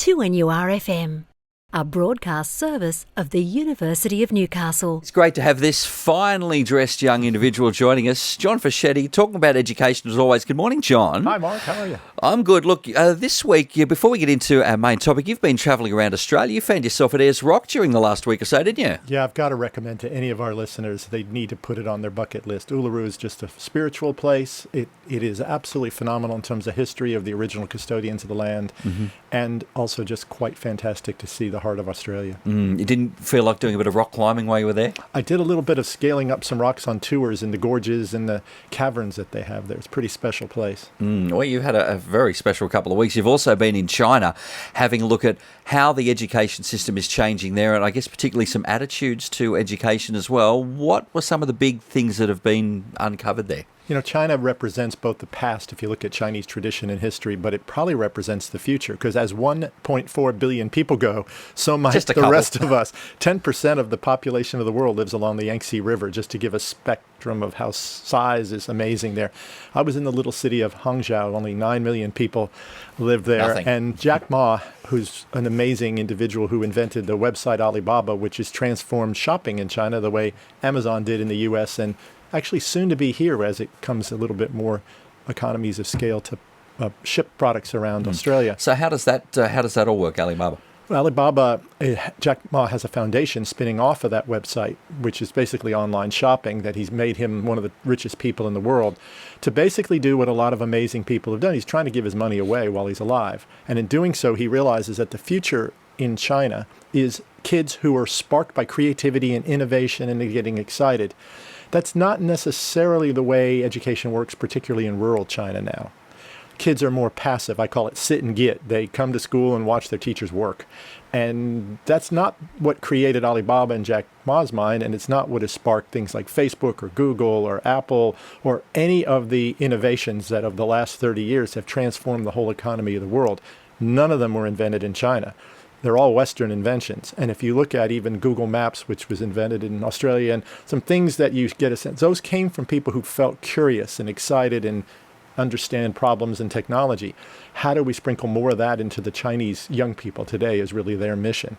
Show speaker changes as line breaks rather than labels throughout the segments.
2NURFM, a broadcast service of the University of Newcastle.
It's great to have this finely dressed young individual joining us, John Fischetti, talking about education as always. Good morning, John.
Hi, Mark. How are you?
I'm good. Look, this week, before we get into our main topic, you've been travelling around Australia. You found yourself at Ayers Rock during the last week or so, didn't you?
Yeah, I've got to recommend to any of our listeners, they need to put it on their bucket list. Uluru is just a spiritual place. It is absolutely phenomenal in terms of history of the original custodians of the land, and also just quite fantastic to see the heart of Australia.
You didn't feel like doing a bit of rock climbing while you were there?
I did a little bit of scaling up some rocks on tours in the gorges and the caverns that they have there. It's a pretty special place.
Well, you've had a very special couple of weeks. You've also been in China having a look at how the education system is changing there, and I guess particularly some attitudes to education as well. What were some of the big things that have been uncovered there?
You know, China represents both the past, if you look at Chinese tradition and history, but it probably represents the future, because as 1.4 billion people go, so might the rest of us. 10% of the population of the world lives along the Yangtze River, just to give a spectrum of how size is amazing there. I was in the little city of Hangzhou. Only 9 million people live there.
Nothing.
And Jack Ma, who's an amazing individual who invented the website Alibaba, which has transformed shopping in China the way Amazon did in the U.S., and actually soon to be here as it comes a little bit more economies of scale to ship products around Australia.
So how does that all work, Alibaba?
Well, Alibaba, Jack Ma has a foundation spinning off of that website, which is basically online shopping, that he's made him one of the richest people in the world, to basically do what a lot of amazing people have done. He's trying to give his money away while he's alive. And in doing so, he realizes that the future in China is kids who are sparked by creativity and innovation and getting excited. That's not necessarily the way education works, particularly in rural China now. Kids are more passive. I call it sit and get. They come to school and watch their teachers work. And that's not what created Alibaba in Jack Ma's mind, and it's not what has sparked things like Facebook or Google or Apple or any of the innovations that of the last 30 years have transformed the whole economy of the world. None of them were invented in China. They're all Western inventions. And if you look at even Google Maps, which was invented in Australia, and some things that you get a sense, those came from people who felt curious and excited and understand problems and technology. How do we sprinkle more of that into the Chinese young people today is really their mission.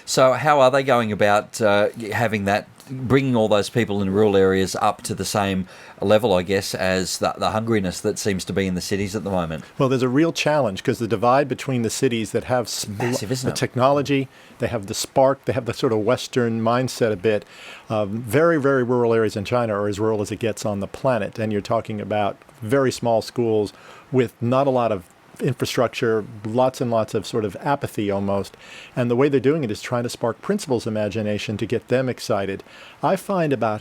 So how are they going about having that, bringing all those people in rural areas up to the same level, I guess, as the hungriness that seems to be in the cities at the moment?
Well, there's a real challenge because the divide between the cities that have
massive, isn't it?
Technology, they have the spark, they have the sort of Western mindset a bit. Very, very rural areas in China are as rural as it gets on the planet. And you're talking about very small schools with not a lot of infrastructure, lots and lots of sort of apathy almost. And the way they're doing it is trying to spark principals' imagination to get them excited. I found about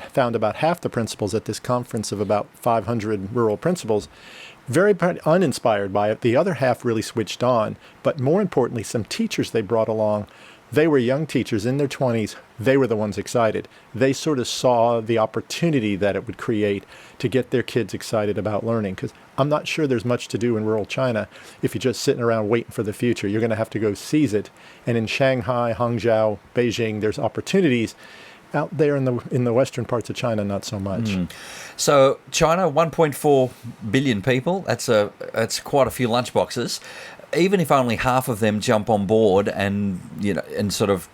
half the principals at this conference of about 500 rural principals very uninspired by it. The other half really switched on. But more importantly, some teachers they brought along, they were young teachers in their 20s. They were the ones excited. They sort of saw the opportunity that it would create to get their kids excited about learning. Because I'm not sure there's much to do in rural China if you're just sitting around waiting for the future. You're going to have to go seize it. And in Shanghai, Hangzhou, Beijing, there's opportunities. Out there in the western parts of China, not so much.
So China, 1.4 billion people. That's quite a few lunchboxes. Even if only half of them jump on board and sort of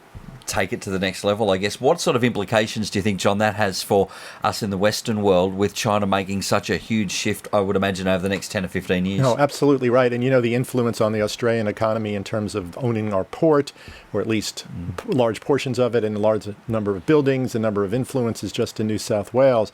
take it to the next level, I guess, what sort of implications do you think, John, that has for us in the Western world with China making such a huge shift, I would imagine, over the next 10 or 15 years?
No, absolutely right. And the influence on the Australian economy in terms of owning our port, or at least large portions of it, and a large number of buildings, the number of influences just in New South Wales.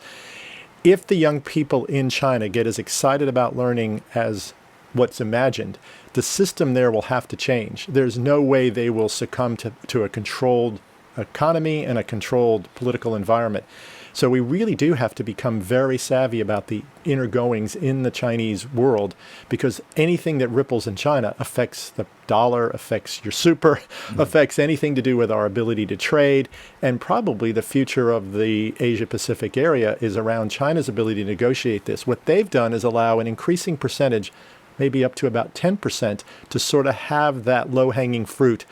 If the young people in China get as excited about learning as what's imagined, the system there will have to change. There's no way they will succumb to a controlled economy and a controlled political environment. So we really do have to become very savvy about the inner goings in the Chinese world, because anything that ripples in China affects the dollar, affects your super, affects anything to do with our ability to trade. And probably the future of the Asia-Pacific area is around China's ability to negotiate this. What they've done is allow an increasing percentage, maybe up to about 10%, to sort of have that low-hanging fruit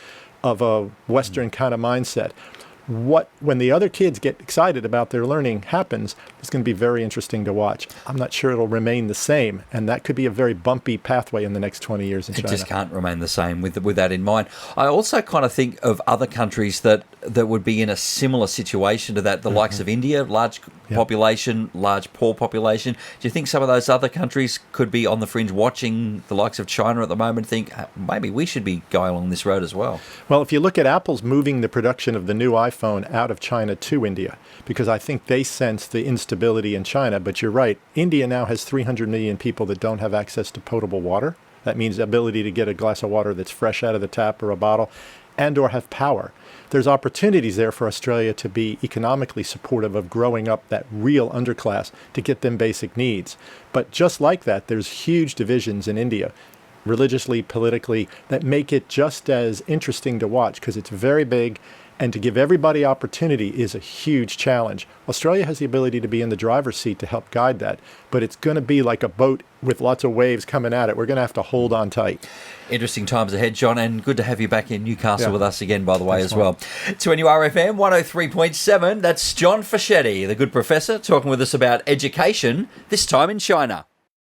of a Western kind of mindset. when the other kids get excited about their learning happens, it's going to be very interesting to watch. I'm not sure it'll remain the same, and that could be a very bumpy pathway in the next 20 years in China.
It just can't remain the same with that in mind. I also kind of think of other countries that would be in a similar situation to that, the likes of India, large population, large poor population. Do you think some of those other countries could be on the fringe watching the likes of China at the moment, think maybe we should be going along this road as well?
Well, if you look at Apple's moving the production of the new iPhone out of China to India, because I think they sense the instability in China. But you're right, India now has 300 million people that don't have access to potable water. That means the ability to get a glass of water that's fresh out of the tap or a bottle, and or have power. There's opportunities there for Australia to be economically supportive of growing up that real underclass to get them basic needs. But just like that, there's huge divisions in India, religiously, politically, that make it just as interesting to watch because it's very big, and to give everybody opportunity is a huge challenge. Australia has the ability to be in the driver's seat to help guide that, but it's going to be like a boat with lots of waves coming at it. We're going to have to hold on tight.
Interesting times ahead, John, and good to have you back in Newcastle with us again, by the way,
Thanks,
as well. To NURFM 103.7, that's John Fischetti, the good professor, talking with us about education, this time in China.